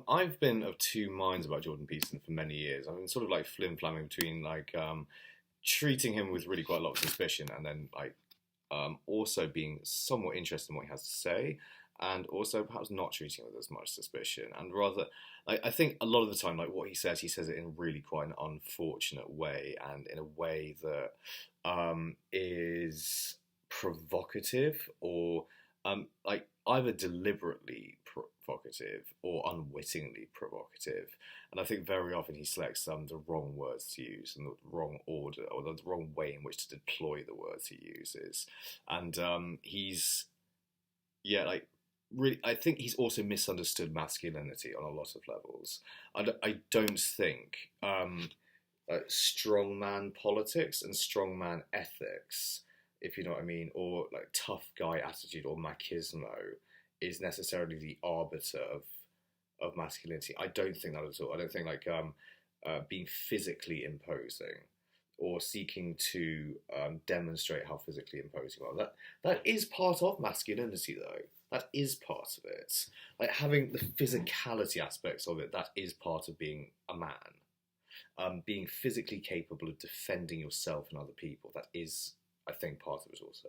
I've been of two minds about Jordan Peterson for many years. I've been sort of like flim-flamming between treating him with really quite a lot of suspicion, and then also being somewhat interested in what he has to say, and also perhaps not treating him with as much suspicion, and rather, I think a lot of the time, like what he says it in really quite an unfortunate way, and in a way that is provocative or either deliberately provocative or unwittingly provocative. And I think very often he selects the wrong words to use and the wrong order or the wrong way in which to deploy the words he uses. And he's, yeah, like, really, I think he's also misunderstood masculinity on a lot of levels. I don't think strongman politics and strongman ethics, if you know what I mean, or like tough guy attitude or machismo is necessarily the arbiter of masculinity. I don't think that at all. I don't think being physically imposing or seeking to demonstrate how physically imposing you are. That is part of masculinity, though. That is part of it. Like having the physicality aspects of it, that is part of being a man. Being physically capable of defending yourself and other people, that is, I think, part of it also.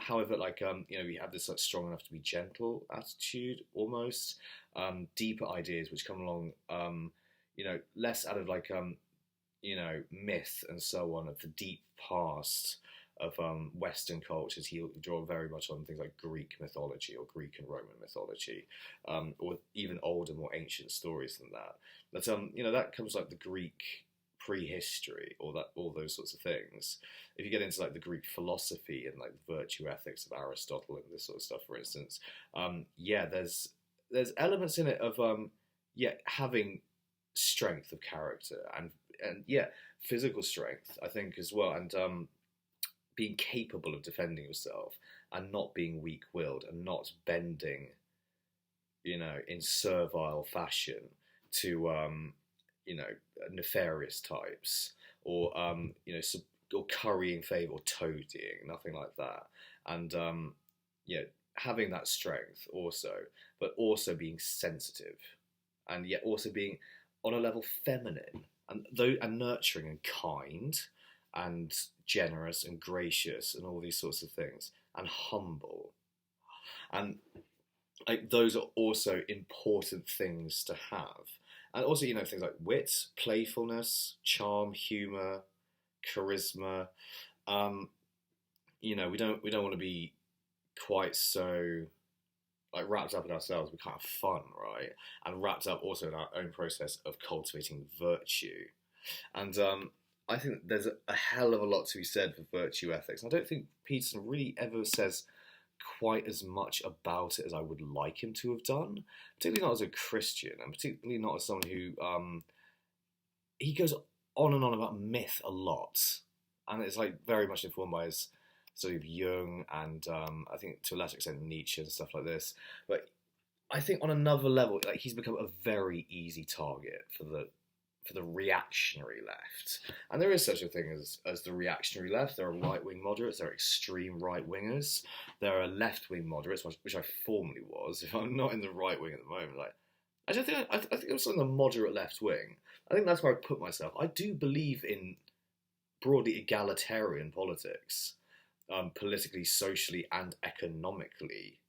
However, we have this strong enough to be gentle attitude, almost deeper ideas which come along, less out of myth and so on, of the deep past of Western cultures. He'll draw very much on things like Greek mythology or Greek and Roman mythology, or even older, more ancient stories than that. But that comes like the Greek prehistory, or that, all those sorts of things. If you get into the Greek philosophy and the virtue ethics of Aristotle and this sort of stuff, for instance, there's elements in it of having strength of character and physical strength, I think, as well, and being capable of defending yourself and not being weak-willed and not bending, in servile fashion to nefarious types, or or currying favour or toadying, nothing like that. And having that strength also, but also being sensitive, and yet also being on a level feminine and nurturing and kind and generous and gracious and all these sorts of things, and humble. And those are also important things to have. And also, things like wit, playfulness, charm, humour, charisma. We don't want to be quite so wrapped up in ourselves. We can't have fun, right? And wrapped up also in our own process of cultivating virtue. And I think there's a hell of a lot to be said for virtue ethics. I don't think Peterson really ever says quite as much about it as I would like him to have done, particularly not as a Christian, and particularly not as someone who he goes on and on about myth a lot, and it's very much informed by his study of Jung and I think to a lesser extent Nietzsche and stuff like this. But I think on another level, he's become a very easy target for the reactionary left. And there is such a thing as the reactionary left. There are right-wing moderates, there are extreme right-wingers, there are left-wing moderates, which I formerly was, if I'm not in the right wing at the moment. I think I'm still in the moderate left wing. I think that's where I put myself. I do believe in broadly egalitarian politics, politically, socially, and economically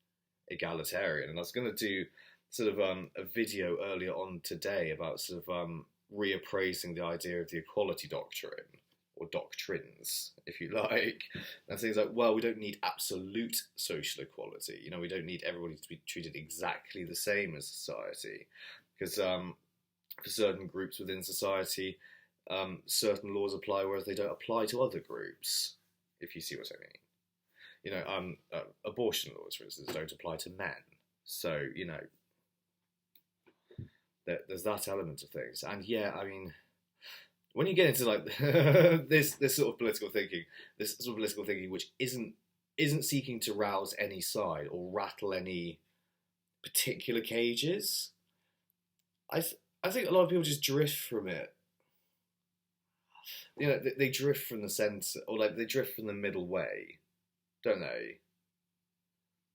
egalitarian. And I was going to do sort of a video earlier on today about sort of reappraising the idea of the equality doctrine, or doctrines, if you like, and things like, well, we don't need absolute social equality. We don't need everybody to be treated exactly the same as society, because for certain groups within society, certain laws apply, whereas they don't apply to other groups, if you see what I mean. Abortion laws, for instance, don't apply to men. So, there's that element of things. And when you get into this sort of political thinking, which isn't seeking to rouse any side or rattle any particular cages, I think a lot of people just drift from it. They drift from the centre, or they drift from the middle way, don't they?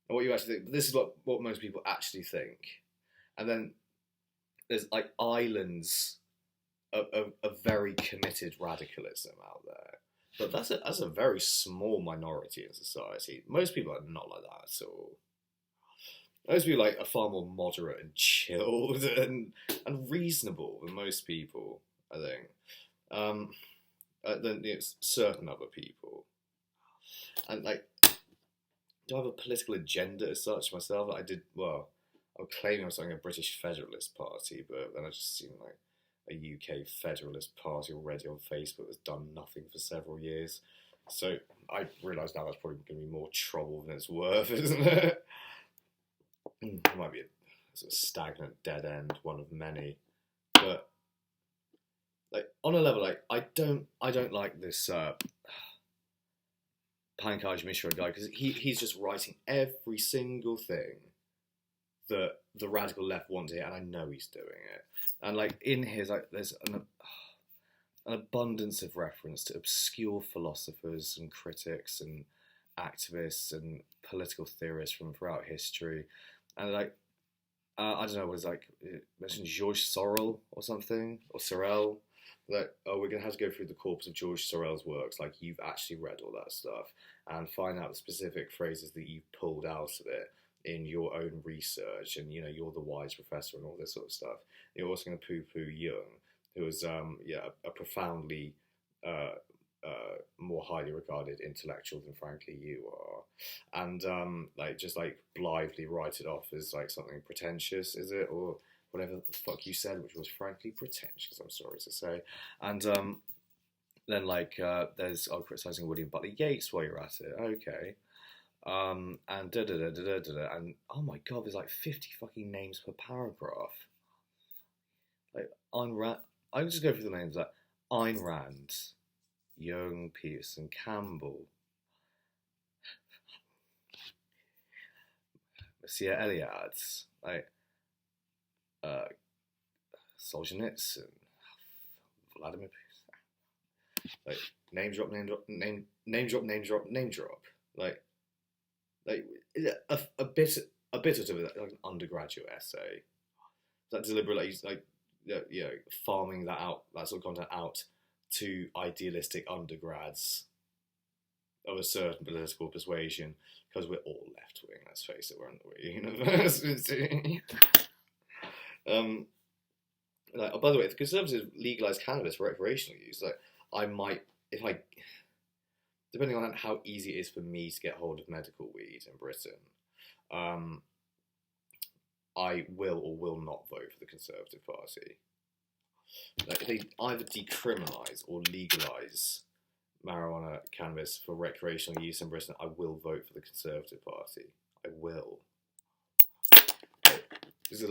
And what you actually think, this is what most people actually think. and then there's like islands of very committed radicalism out there. But that's a very small minority in society. Most people are not like that at all. Most people are far more moderate and chilled and reasonable than most people, I think. Um, than certain other people. And do I have a political agenda as such myself? I did, well, I'm claiming I'm something a British Federalist Party, but then I just seen a UK Federalist Party already on Facebook that's done nothing for several years. So I realise now that's probably going to be more trouble than it's worth, isn't it? It might be a sort of stagnant dead end, one of many. But on a level, I don't like this Pankaj Mishra guy, because he's just writing every single thing that the radical left want to hear, and I know he's doing it. And in his there's an abundance of reference to obscure philosophers and critics and activists and political theorists from throughout history, and I don't know, what is mentioned George Sorel or something, or Sorel. Oh, we're going to have to go through the corpus of George Sorel's works, you've actually read all that stuff, and find out the specific phrases that you've pulled out of it in your own research, and, you're the wise professor and all this sort of stuff. You're also going to poo-poo Jung, who was, a profoundly more highly regarded intellectual than, frankly, you are. And, just blithely write it off as, something pretentious, is it? Or whatever the fuck you said, which was frankly pretentious, I'm sorry to say. And then there's criticising William Butler Yeats while you're at it. Okay. And da-da-da-da-da-da-da. And oh my god, there's 50 fucking names per paragraph. Ayn Rand, I can just go through the names. Ayn Rand, Jung, Peterson, Campbell, Monsieur Eliades, Solzhenitsyn, Vladimir Putin, name drop, name drop, name drop, name drop, name drop. A bit or two of that, an undergraduate essay. That deliberate, farming that out, that sort of content out to idealistic undergrads of a certain political persuasion, because we're all left wing. Let's face it, we're in the university. By the way, if the Conservatives legalise cannabis for recreational use, I might, depending on how easy it is for me to get hold of medical weed in Britain, I will or will not vote for the Conservative Party. If they either decriminalise or legalise marijuana, cannabis for recreational use in Britain, I will vote for the Conservative Party. I will. This is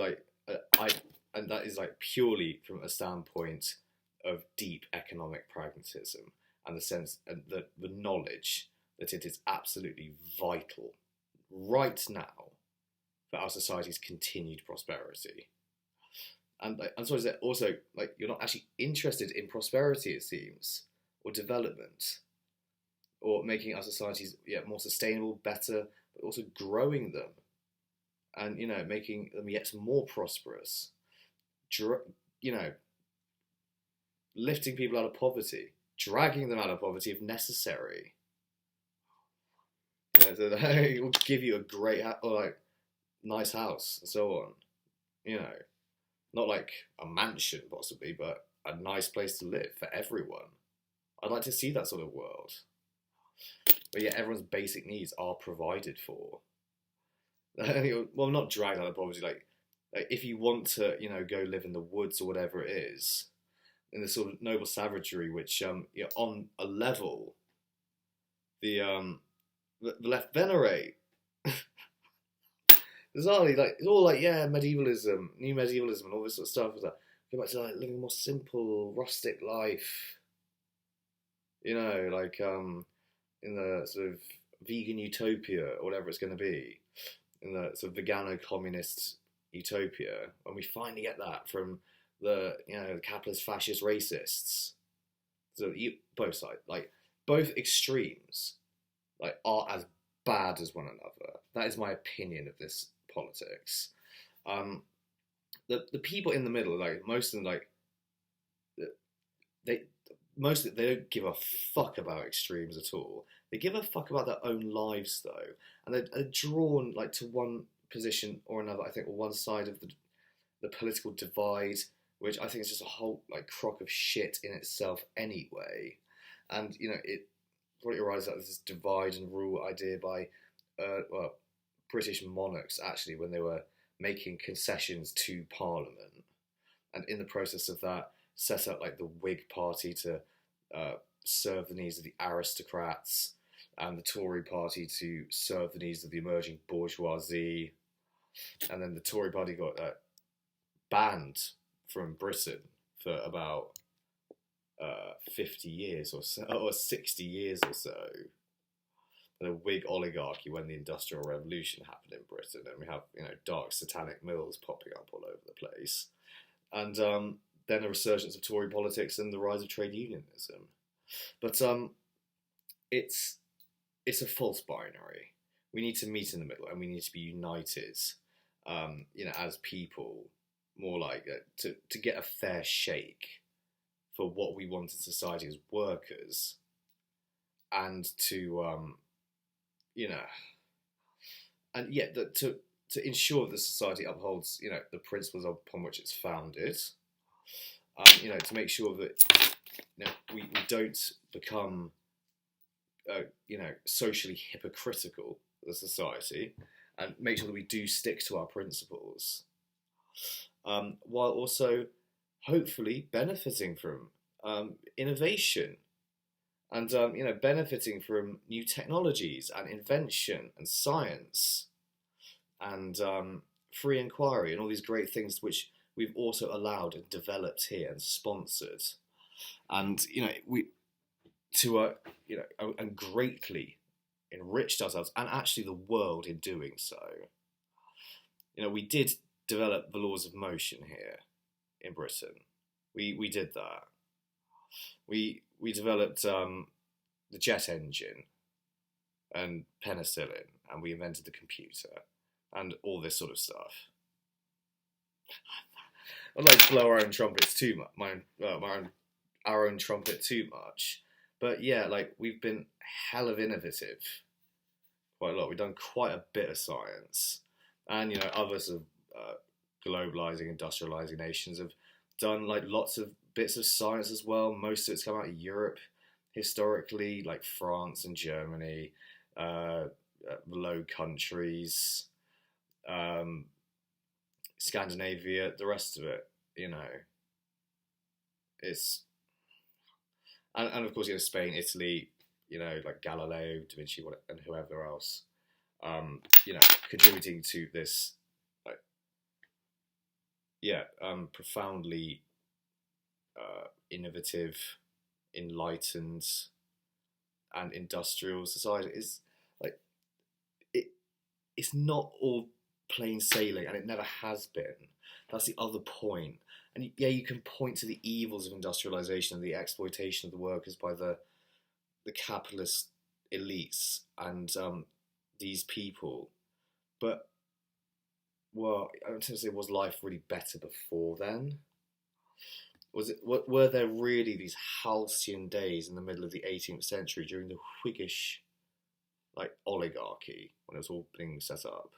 and that is purely from a standpoint of deep economic pragmatism and the sense and the knowledge that it is absolutely vital right now for our society's continued prosperity. And so is that also you're not actually interested in prosperity, it seems, or development, or making our societies more sustainable, better, but also growing them, and making them yet more prosperous. Lifting people out of poverty, dragging them out of poverty if necessary. It will give you a great nice house and so on. Not a mansion possibly, but a nice place to live for everyone. I'd like to see that sort of world. But everyone's basic needs are provided for. Well, not dragged out of poverty, if you want to, go live in the woods or whatever it is, in the sort of noble savagery which, on a level, the left venerate. Bizarrely, it's all medievalism, new medievalism, and all this sort of stuff. Go back to living a more simple, rustic life. In the sort of vegan utopia or whatever it's going to be, in the sort of vegano-communist utopia, when we finally get that from the capitalist, fascist, racists. So both sides, both extremes, are as bad as one another. That is my opinion of this politics. the people in the middle, like most of them, like they they don't give a fuck about extremes at all. They give a fuck about their own lives though, and they're drawn like to one position or another. I think, or one side of the political divide, which I think is just a whole like crock of shit in itself anyway. And it arises out of this divide and rule idea by well, British monarchs actually when they were making concessions to Parliament, and in the process of that, set up like the Whig Party to serve the needs of the aristocrats, and the Tory Party to serve the needs of the emerging bourgeoisie, and then the Tory Party got banned from Britain for about 50 years or so, or 60 years or so. The Whig oligarchy when the Industrial Revolution happened in Britain, and we have dark satanic mills popping up all over the place, and then a resurgence of Tory politics and the rise of trade unionism. But it's a false binary. We need to meet in the middle, and we need to be united, as people, more like to get a fair shake for what we want in society as workers, and to to ensure that society upholds the principles upon which it's founded. To make sure that we don't become socially hypocritical as a society, and make sure that we do stick to our principles, while also hopefully benefiting from innovation, and benefiting from new technologies and invention and science, and free inquiry and all these great things which we've also allowed and developed here and sponsored, and and greatly enriched ourselves and actually the world in doing so. We did develop the laws of motion here in Britain. We did that. We developed the jet engine and penicillin, and we invented the computer and all this sort of stuff. I'd like to blow our own trumpets too much, our own trumpet too much. But yeah, like we've been hell of innovative, quite a lot. We've done quite a bit of science, and other sort of globalizing, industrializing nations have done like lots of bits of science as well. Most of it's come out of Europe historically, like France and Germany, the Low Countries, Scandinavia, the rest of it. It's and of course Spain, Italy, like Galileo, Da Vinci, and whoever else, contributing to this, like, profoundly innovative, enlightened, and industrial society. Is like it's not all plain sailing, and it never has been. That's the other point. And yeah, you can point to the evils of industrialization and the exploitation of the workers by the capitalist elites and these people. But, well, I don't say, was life really better before then? Were there really these halcyon days in the middle of the 18th century during the Whiggish oligarchy when it was all being set up?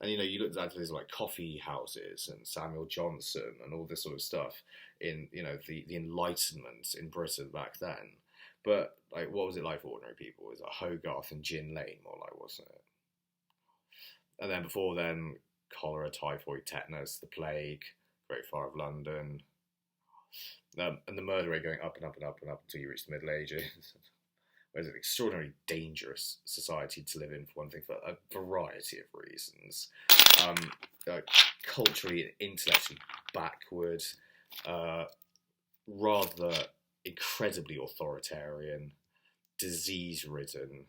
And you looked at things like coffee houses and Samuel Johnson and all this sort of stuff in the Enlightenment in Britain back then. But what was it like for ordinary people? It was like Hogarth and Gin Lane, more like, wasn't it? And then before then, cholera, typhoid, tetanus, the plague, Great Fire of London, and the murder rate going up and up and up and up until you reach the Middle Ages. It's an extraordinarily dangerous society to live in, for one thing, for a variety of reasons. Culturally and intellectually backward, rather incredibly authoritarian, disease-ridden,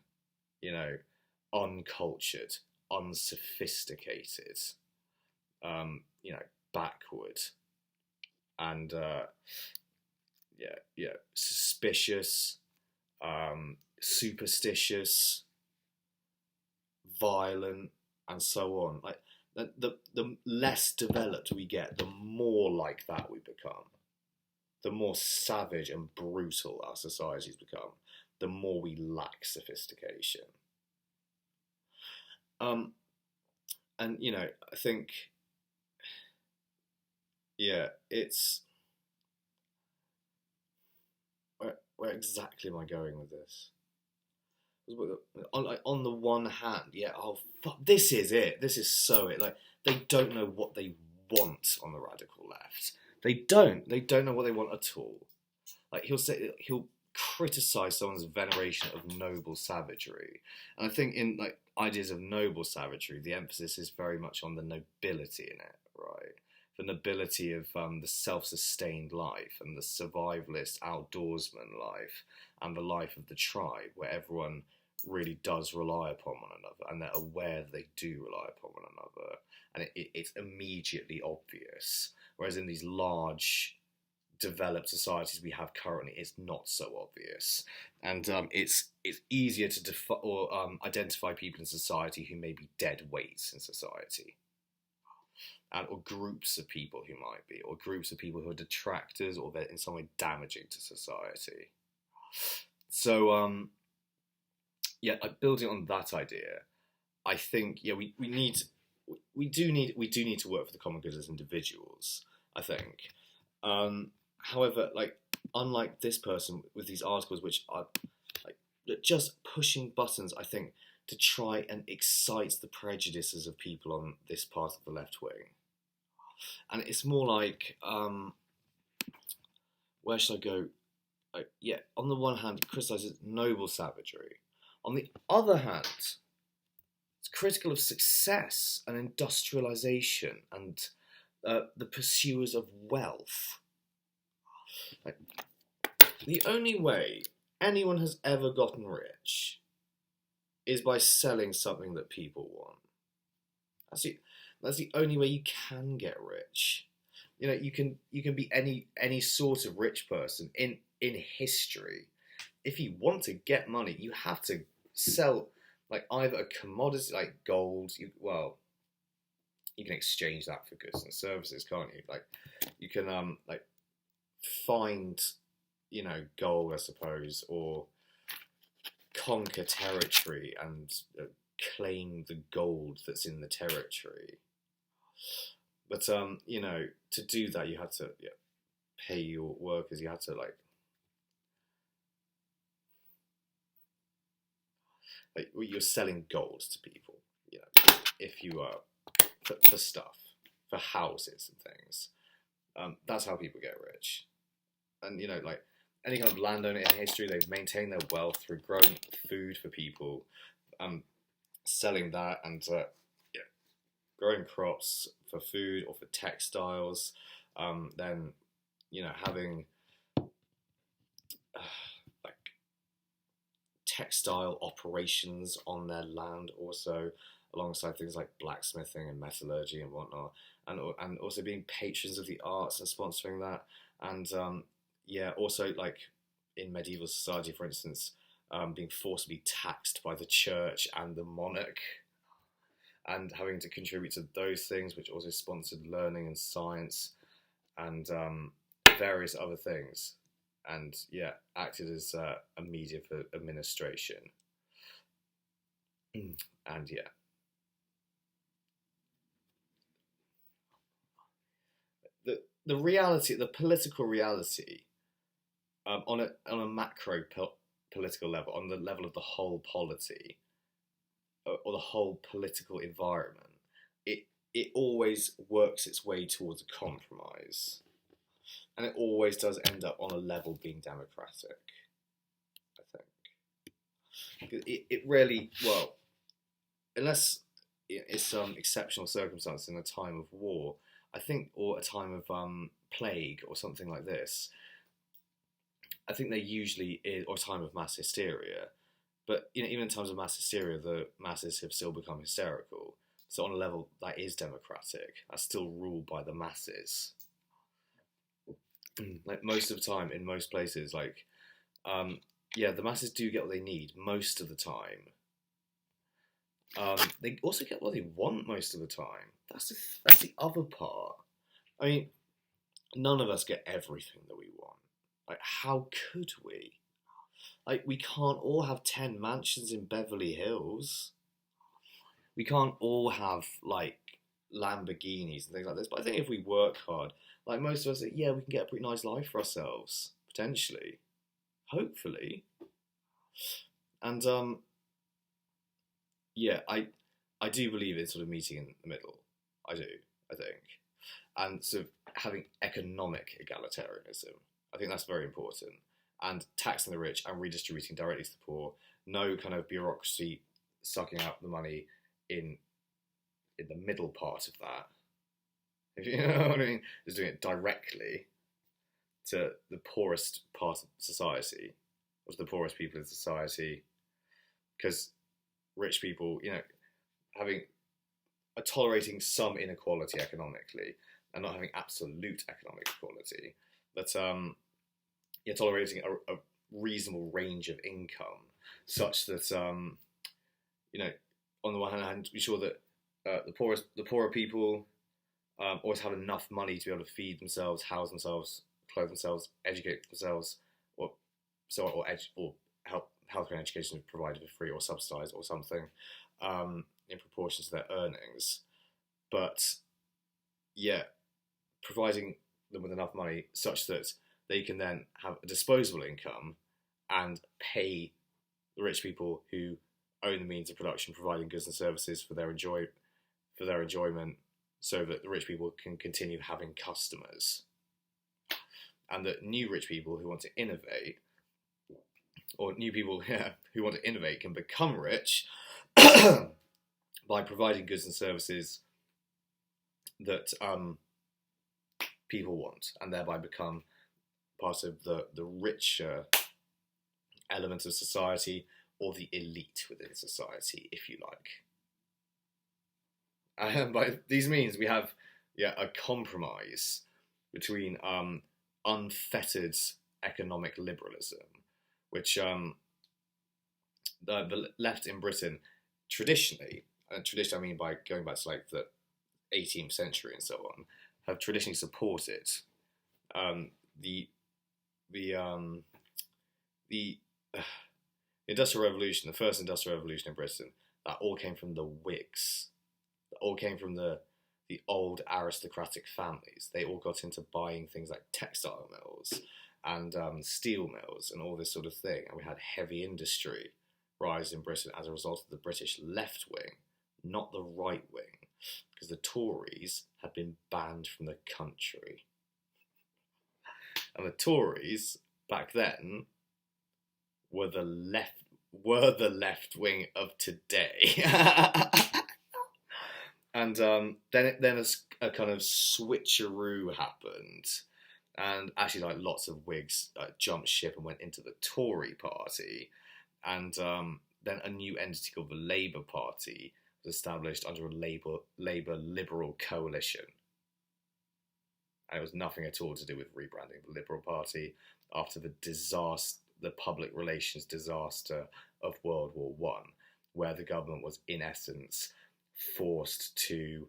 uncultured, unsophisticated, backward, and suspicious, superstitious, violent, and so on. the less developed we get, the more like that we become. The more savage and brutal our societies become, the more we lack sophistication. Um, and I think, yeah, it's where exactly am I going with this? On the one hand, yeah, oh fuck, this is it. This is so it. Like they don't know what they want on the radical left. They don't. They don't know what they want at all. Like he'll criticize someone's veneration of noble savagery, and I think in like ideas of noble savagery, the emphasis is very much on the nobility in it, right? The nobility of the self-sustained life and the survivalist outdoorsman life and the life of the tribe, where everyone really does rely upon one another and they're aware that they do rely upon one another, and it's immediately obvious. Whereas in these large developed societies we have currently, it's not so obvious, and it's easier to identify people in society who may be dead weights in society, and or groups of people who might be, or groups of people who are detractors or they're in some way damaging to society. So yeah, building on that idea, I think we do need to work for the common good as individuals, I think. However, like unlike this person with these articles, which are like just pushing buttons, I think, to try and excite the prejudices of people on this part of the left wing, and it's more like where should I go? Like, yeah, on the one hand, it criticises noble savagery. On the other hand, it's critical of success and industrialization and the pursuers of wealth. Like, the only way anyone has ever gotten rich is by selling something that people want. That's the only way you can get rich. You can be any sort of rich person in history. If you want to get money, you have to sell like either a commodity like gold. You can exchange that for goods and services, can't you? Like you can like find gold, I suppose, or conquer territory and claim the gold that's in the territory. But to do that, you had to pay your workers. You had to like you're selling gold to people. If you are for stuff, for houses and things. That's how people get rich. And like any kind of landowner in history, they've maintained their wealth through growing food for people, selling that, and growing crops for food or for textiles. Then having like textile operations on their land also, alongside things like blacksmithing and metallurgy and whatnot, and also being patrons of the arts and sponsoring that, and also like in medieval society, for instance, being forcibly taxed by the church and the monarch, and having to contribute to those things, which also sponsored learning and science and various other things, and acted as a media for administration, and the reality, the political reality, on a macro political level, on the level of the whole polity or the whole political environment, it always works its way towards a compromise, and it always does end up on a level being democratic, I think. It rarely, well, unless it's some exceptional circumstance in a time of war, I think, or a time of plague or something like this, I think there usually is, or a time of mass hysteria. But even in times of mass hysteria, the masses have still become hysterical. So on a level that is democratic, that's still ruled by the masses. Like most of the time, in most places, like the masses do get what they need most of the time. They also get what they want most of the time. That's the other part. I mean, none of us get everything that we want. Like, how could we? Like, we can't all have 10 mansions in Beverly Hills. We can't all have, like, Lamborghinis and things like this. But I think if we work hard, like most of us, yeah, we can get a pretty nice life for ourselves, potentially. Hopefully. And, yeah, I do believe in sort of meeting in the middle. I do, I think. And sort of having economic egalitarianism. I think that's very important. And taxing the rich and redistributing directly to the poor. No kind of bureaucracy sucking out the money in the middle part of that. If you know what I mean? Just doing it directly to the poorest part of society, or to the poorest people in society. Because rich people, having tolerating some inequality economically and not having absolute economic equality, but tolerating a reasonable range of income such that on the one hand, be sure that the poorer people always have enough money to be able to feed themselves, house themselves, clothe themselves, educate themselves, or help healthcare and education provided for free or subsidised or something in proportion to their earnings. But yeah, providing them with enough money such that they can then have a disposable income and pay the rich people who own the means of production, providing goods and services for their enjoyment, so that the rich people can continue having customers, and that new rich people who want to innovate, or new people who want to innovate, can become rich by providing goods and services that people want, and thereby become part of the richer element of society, or the elite within society, if you like. And by these means, we have a compromise between unfettered economic liberalism, which the left in Britain traditionally, and traditionally I mean by going back to like the 18th century and so on, have traditionally supported. The Industrial Revolution, the first Industrial Revolution in Britain, that all came from the Whigs. That all came from the old aristocratic families. They all got into buying things like textile mills and steel mills and all this sort of thing. And we had heavy industry rise in Britain as a result of the British left wing, not the right wing, because the Tories had been banned from the country. And the Tories back then were the left wing of today. And then a kind of switcheroo happened, and actually like lots of Whigs jumped ship and went into the Tory party, and then a new entity called the Labour Party was established under a Labour Liberal coalition. And it was nothing at all to do with rebranding the Liberal Party after the public relations disaster of World War One, where the government was in essence forced to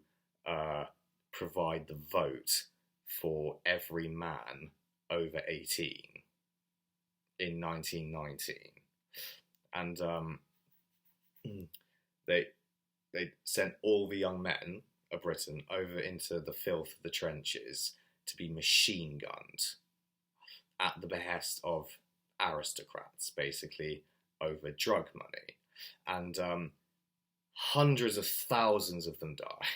provide the vote for every man over 18 in 1919, and they sent all the young men of Britain over into the filth of the trenches to be machine gunned at the behest of aristocrats, basically over drug money, and hundreds of thousands of them die.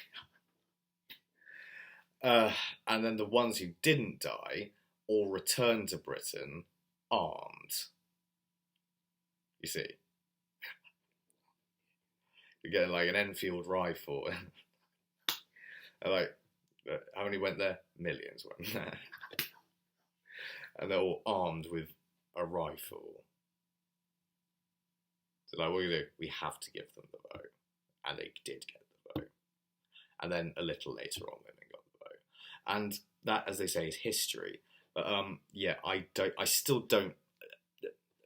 And then the ones who didn't die all returned to Britain armed. You see, you get like an Enfield rifle. And like, how many went there? Millions went there. And they're all armed with a rifle. So like, what do you do? We have to give them the vote. And they did get the vote. And then a little later on, women got the vote. And that, as they say, is history. But I still don't.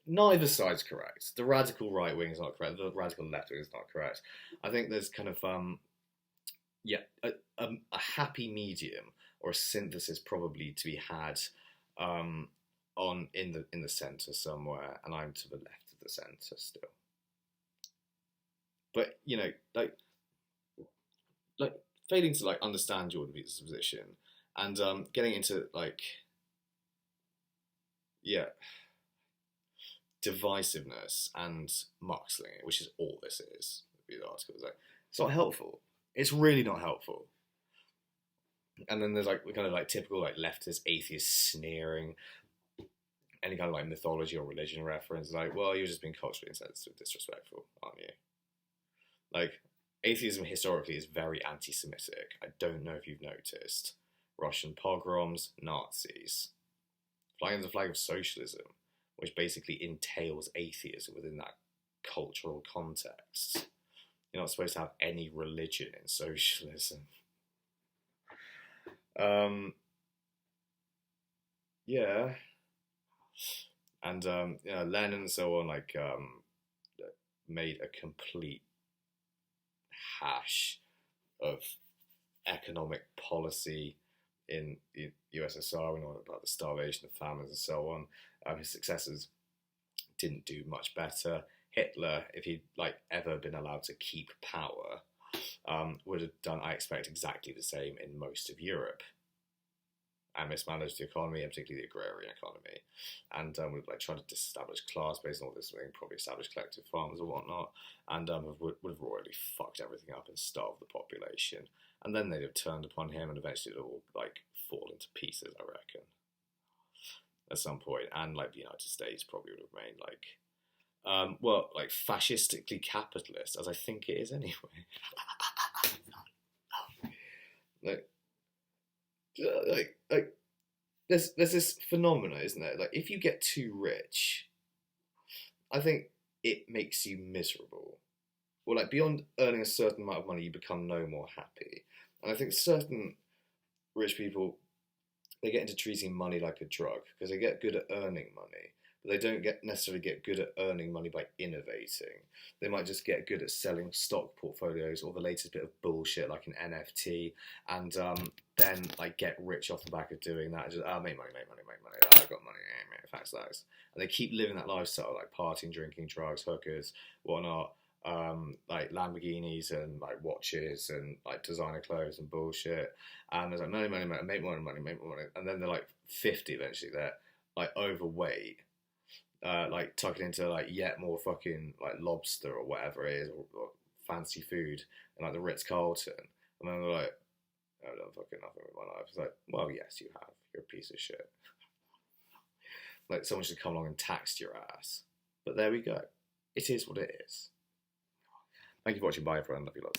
neither side's correct. The radical right wing is not correct. The radical left wing is not correct. I think there's kind of yeah, a happy medium or a synthesis probably to be had on in the centre somewhere, and I'm to the left of the centre still. But you know, like failing to like understand Jordan Peterson's position and getting into like yeah divisiveness and muxling, which is all this is. The article is like it's not helpful. It's really not helpful. And then there's like the kind of like typical like leftist atheist sneering, any kind of like mythology or religion reference. Like, well, you're just being culturally insensitive, disrespectful, aren't you? Like, atheism historically is very anti-Semitic. I don't know if you've noticed. Russian pogroms, Nazis. Flying the flag of socialism, which basically entails atheism within that cultural context. You're not supposed to have any religion in socialism. Yeah. And, you know, Lenin and so on, like, made a complete hash of economic policy in the USSR. We know about the starvation, the famines, and so on. His successors didn't do much better. Hitler, if he'd like ever been allowed to keep power, would have done, I expect, exactly the same in most of Europe, and mismanaged the economy, and particularly the agrarian economy, and would have like tried to disestablish class based on all this thing, probably establish collective farms or whatnot, and would have royally fucked everything up and starved the population, and then they'd have turned upon him, and eventually it'd all like fall into pieces, I reckon, at some point, and like the United States probably would have remained like, well, like fascistically capitalist, as I think it is anyway. like there's this phenomena, isn't there? Like if you get too rich, I think it makes you miserable. Or like beyond earning a certain amount of money, you become no more happy. And I think certain rich people, they get into treating money like a drug because they get good at earning money, but they don't necessarily get good at earning money by innovating. They might just get good at selling stock portfolios or the latest bit of bullshit like an NFT, and then like get rich off the back of doing that. Just make money. I got money. Thanks. And they keep living that lifestyle, like partying, drinking, drugs, hookers, whatnot. Like Lamborghinis and like watches and like designer clothes and bullshit, and there's like money, make more money, and then they're like 50 eventually. They're like overweight, like tucking into like yet more fucking like lobster or whatever it is, or fancy food, and like the Ritz Carlton, and then they're like, I've done fucking nothing with my life. It's like, well, yes, you have. You're a piece of shit. Like someone should come along and tax your ass. But there we go. It is what it is. Thank you for watching. Bye, everyone. Love you lots.